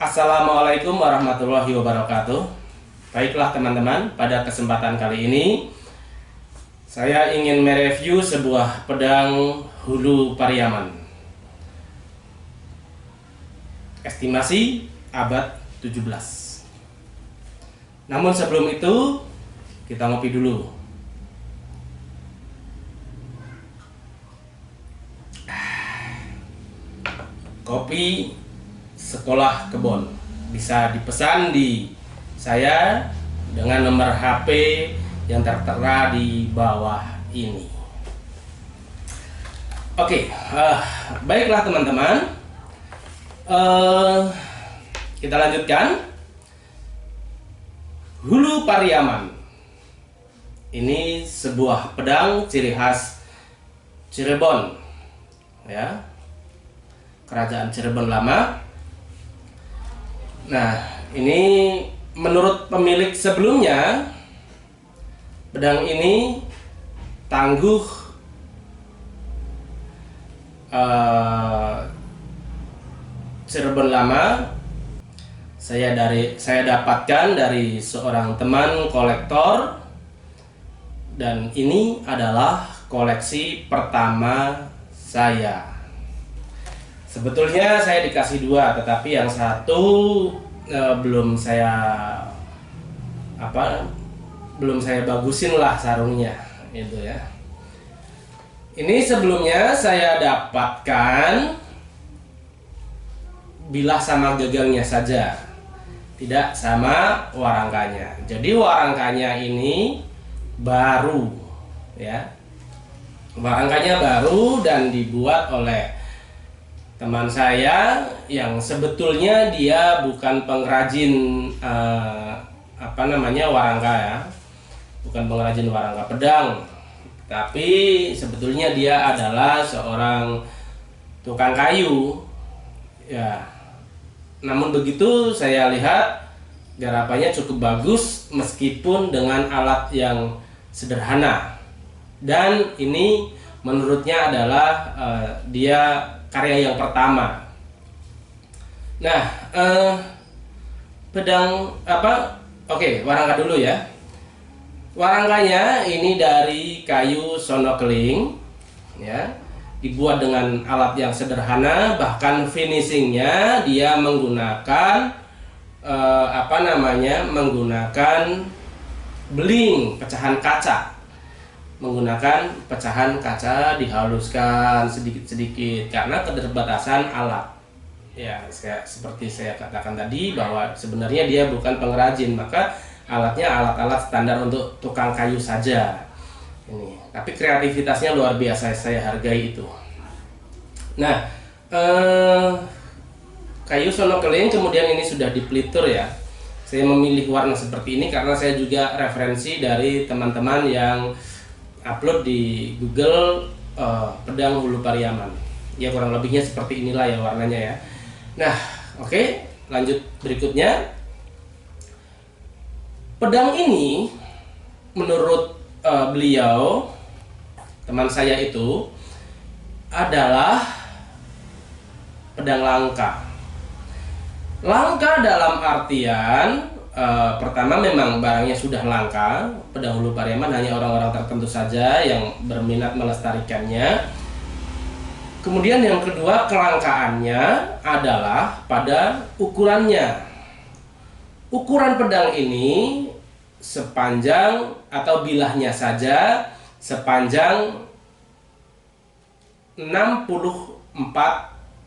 Assalamualaikum warahmatullahi wabarakatuh. Baiklah teman-teman, pada kesempatan kali ini saya ingin mereview sebuah pedang Hulu Pariaman. Estimasi abad 17. Namun sebelum itu kita ngopi dulu. Kopi Sekolah Kebon bisa dipesan di saya dengan nomor HP yang tertera di bawah ini. Oke, baiklah teman-teman, kita lanjutkan. Hulu Pariaman ini sebuah pedang ciri khas Cirebon, ya, Kerajaan Cirebon lama. Nah, ini menurut pemilik sebelumnya, pedang ini tangguh Cirebon lama. Saya dapatkan dari seorang teman kolektor, dan ini adalah koleksi pertama saya. Sebetulnya saya dikasih dua, tetapi yang satu belum saya bagusin lah sarungnya, itu ya. Ini sebelumnya saya dapatkan bilah sama gagangnya saja, tidak sama warangkanya. Jadi warangkanya ini baru, ya. Warangkanya baru dan dibuat oleh teman saya yang sebetulnya dia bukan pengrajin warangka, ya, bukan pengrajin warangka pedang, tapi sebetulnya dia adalah seorang tukang kayu, ya. Namun begitu saya lihat garapannya cukup bagus meskipun dengan alat yang sederhana, dan ini menurutnya adalah dia karya yang pertama. Nah, pedang warangka dulu ya. Warangkanya ini dari kayu sonokeling, ya, dibuat dengan alat yang sederhana, bahkan finishingnya dia menggunakan menggunakan bling, pecahan kaca. Menggunakan pecahan kaca dihaluskan sedikit-sedikit karena keterbatasan alat. Ya, seperti saya katakan tadi bahwa sebenarnya dia bukan pengrajin, maka alatnya alat-alat standar untuk tukang kayu saja. Ini, tapi kreativitasnya luar biasa, saya hargai itu. Nah, kayu sonokeling kemudian ini sudah dipelitur, ya. Saya memilih warna seperti ini karena saya juga referensi dari teman-teman yang upload di Google pedang Hulu Pariaman. Ya, kurang lebihnya seperti inilah ya warnanya, ya. Nah, oke, lanjut berikutnya. Pedang ini menurut beliau, teman saya itu, adalah pedang langka. Langka dalam artian pertama memang barangnya sudah langka. Pedang Hulu Pariaman hanya orang-orang tertentu saja yang berminat melestarikannya. Kemudian yang kedua, kelangkaannya adalah pada ukurannya. Ukuran pedang ini sepanjang atau bilahnya saja sepanjang 64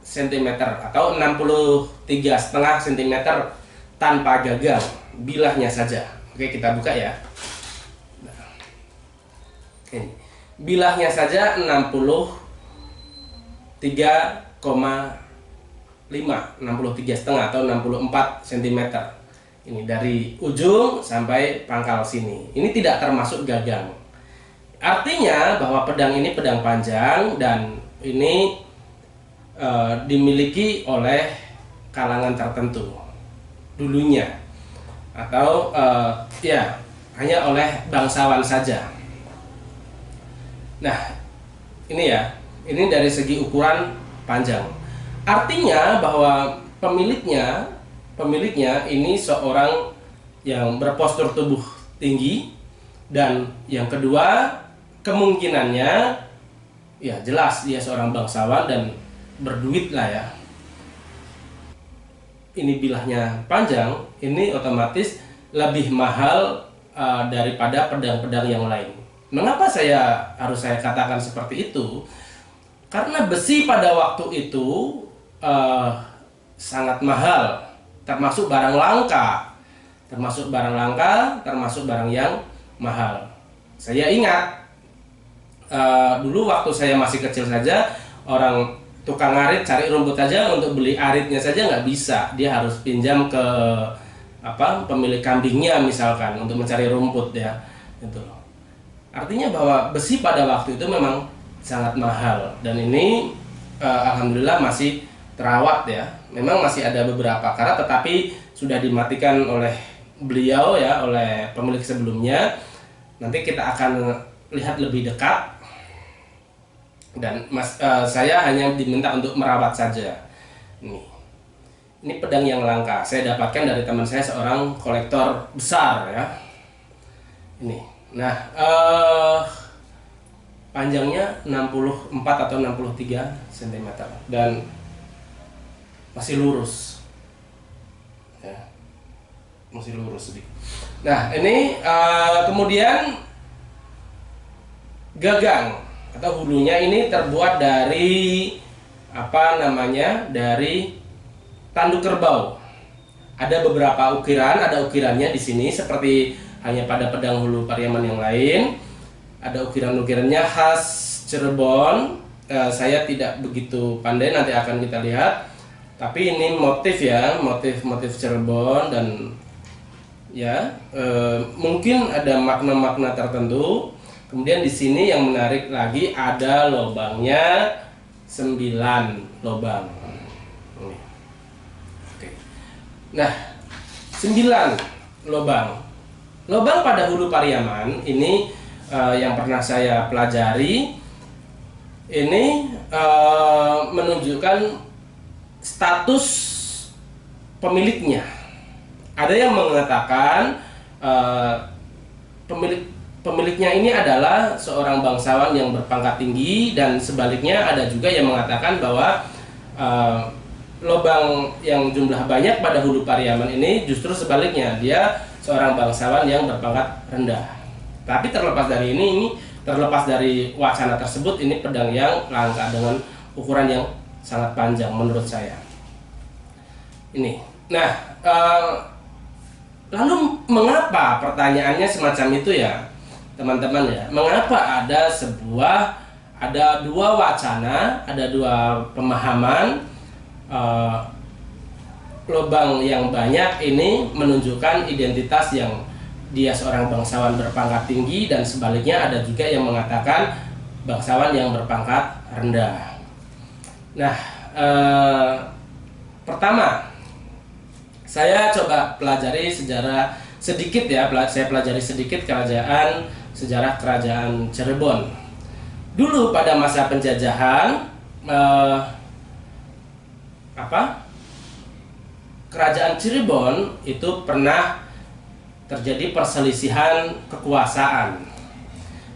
cm atau 63,5 cm tanpa gagang, bilahnya saja. Oke, kita buka ya. Nah, ini bilahnya saja 63,5 atau 64 cm. Ini dari ujung sampai pangkal sini. Ini tidak termasuk gagang. Artinya bahwa pedang ini pedang panjang, dan ini dimiliki oleh kalangan tertentu dulunya, atau hanya oleh bangsawan saja. Nah, ini ya, ini dari segi ukuran panjang. Artinya bahwa pemiliknya pemiliknya ini seorang yang berpostur tubuh tinggi, dan yang kedua kemungkinannya ya jelas dia seorang bangsawan dan berduit lah ya. Ini bilahnya panjang, ini otomatis lebih mahal daripada pedang-pedang yang lain. Mengapa harus saya katakan seperti itu? Karena besi pada waktu itu sangat mahal, termasuk barang langka, termasuk barang yang mahal. Saya ingat dulu waktu saya masih kecil saja, orang tukang arit cari rumput saja, untuk beli aritnya saja nggak bisa, dia harus pinjam ke pemilik kambingnya misalkan untuk mencari rumput ya, gitu. Artinya bahwa besi pada waktu itu memang sangat mahal, dan ini alhamdulillah masih terawat ya. Memang masih ada beberapa karat, tetapi sudah dimatikan oleh beliau ya, oleh pemilik sebelumnya. Nanti kita akan lihat lebih dekat, dan saya hanya diminta untuk merawat saja. Ini pedang yang langka, saya dapatkan dari teman saya, seorang kolektor besar ya. Ini, nah panjangnya 64 atau 63 cm dan masih lurus ya, masih lurus sedikit. Nah ini kemudian gagang atau hulunya ini terbuat dari dari tanduk kerbau. Ada beberapa ukiran, ada ukirannya di sini seperti hanya pada pedang hulu Pariaman yang lain. Ada ukiran-ukirannya khas Cirebon. Saya tidak begitu pandai, nanti akan kita lihat. Tapi ini motif ya, motif Cirebon, dan ya mungkin ada makna-makna tertentu. Kemudian di sini yang menarik lagi ada lobangnya 9 lobang. Oke. Nah, 9 lobang. Lobang pada hulu Pariaman ini yang pernah saya pelajari, ini menunjukkan status pemiliknya. Ada yang mengatakan pemiliknya ini adalah seorang bangsawan yang berpangkat tinggi, dan sebaliknya ada juga yang mengatakan bahwa lobang yang jumlah banyak pada hulu Pariaman ini justru sebaliknya, dia seorang bangsawan yang berpangkat rendah. Tapi terlepas dari terlepas dari wacana tersebut, ini pedang yang langka dengan ukuran yang sangat panjang menurut saya. Ini. Nah, lalu mengapa, pertanyaannya semacam itu ya, teman-teman ya? Mengapa ada dua wacana, ada dua pemahaman lobang yang banyak ini menunjukkan identitas yang dia seorang bangsawan berpangkat tinggi, dan sebaliknya ada juga yang mengatakan bangsawan yang berpangkat rendah. Nah, pertama saya coba pelajari sejarah sedikit ya, saya pelajari sedikit sejarah kerajaan Cirebon. Dulu pada masa penjajahan kerajaan Cirebon itu pernah terjadi perselisihan kekuasaan.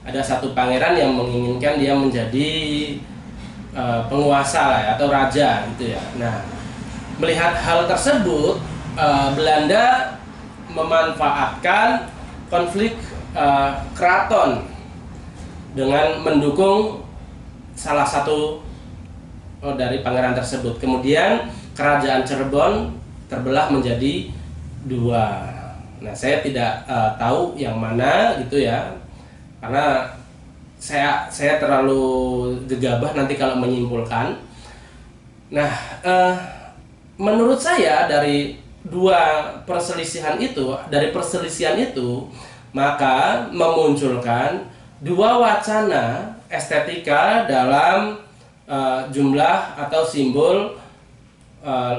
Ada satu pangeran yang menginginkan dia menjadi penguasa lah ya, atau raja gitu ya. Nah, melihat hal tersebut, Belanda memanfaatkan konflik keraton dengan mendukung salah satu dari pangeran tersebut. Kemudian kerajaan Cirebon terbelah menjadi dua. Nah, saya tidak tahu yang mana gitu ya, karena saya terlalu gegabah nanti kalau menyimpulkan. Nah, menurut saya dari perselisihan itu, maka memunculkan dua wacana estetika dalam jumlah atau simbol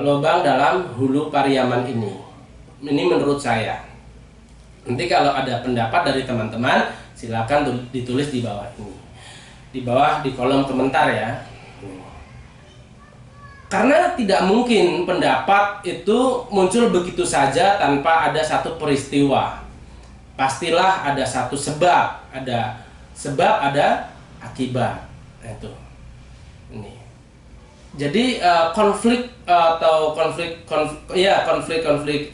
lobang dalam hulu Pariaman ini. Ini menurut saya. Nanti kalau ada pendapat dari teman-teman, silakan ditulis di bawah ini, di kolom komentar ya. Karena tidak mungkin pendapat itu muncul begitu saja tanpa ada satu peristiwa. Pastilah ada satu sebab, ada akibat. Nah, itu. Ini. Jadi konflik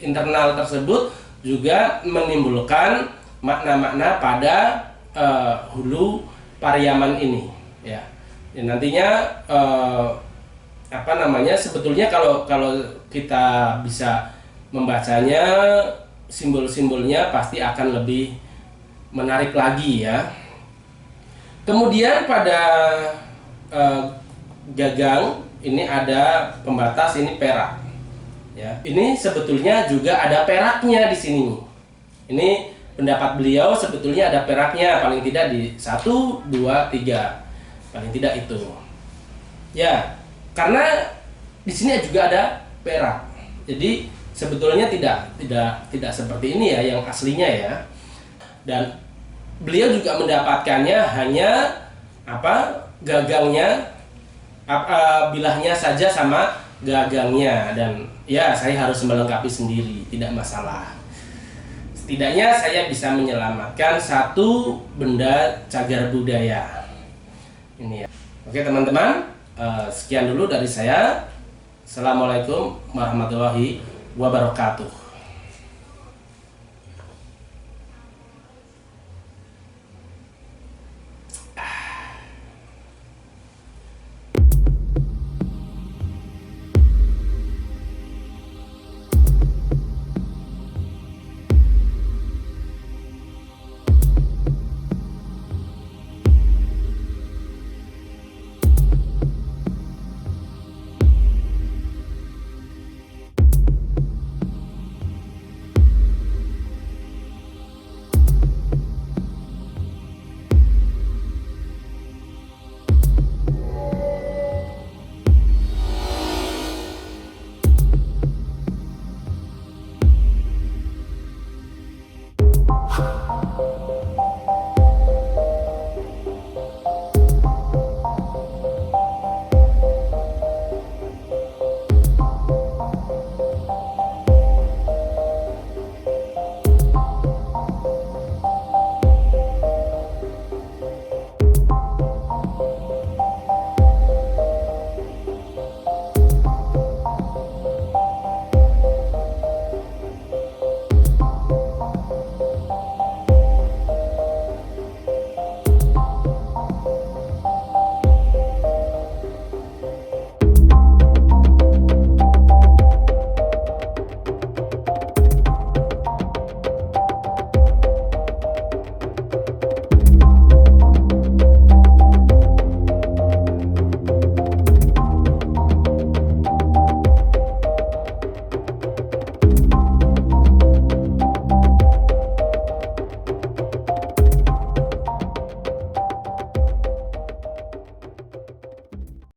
internal tersebut juga menimbulkan makna-makna pada hulu Pariaman ini, ya. Dan nantinya sebetulnya kalau kita bisa membacanya, simbol-simbolnya pasti akan lebih menarik lagi, ya. Kemudian pada gagang ini ada pembatas, ini perak, ya. Ini sebetulnya juga ada peraknya di sini. Ini pendapat beliau sebetulnya ada peraknya, paling tidak di 1, 2, 3, paling tidak itu, ya. Karena di sini juga ada perak, jadi sebetulnya tidak seperti ini ya yang aslinya, ya. Dan beliau juga mendapatkannya hanya gagangnya, bilahnya saja sama gagangnya, dan ya saya harus melengkapi sendiri, tidak masalah. Setidaknya saya bisa menyelamatkan satu benda cagar budaya ini, ya. Oke teman-teman, sekian dulu dari saya. Assalamualaikum warahmatullahi wabarakatuh.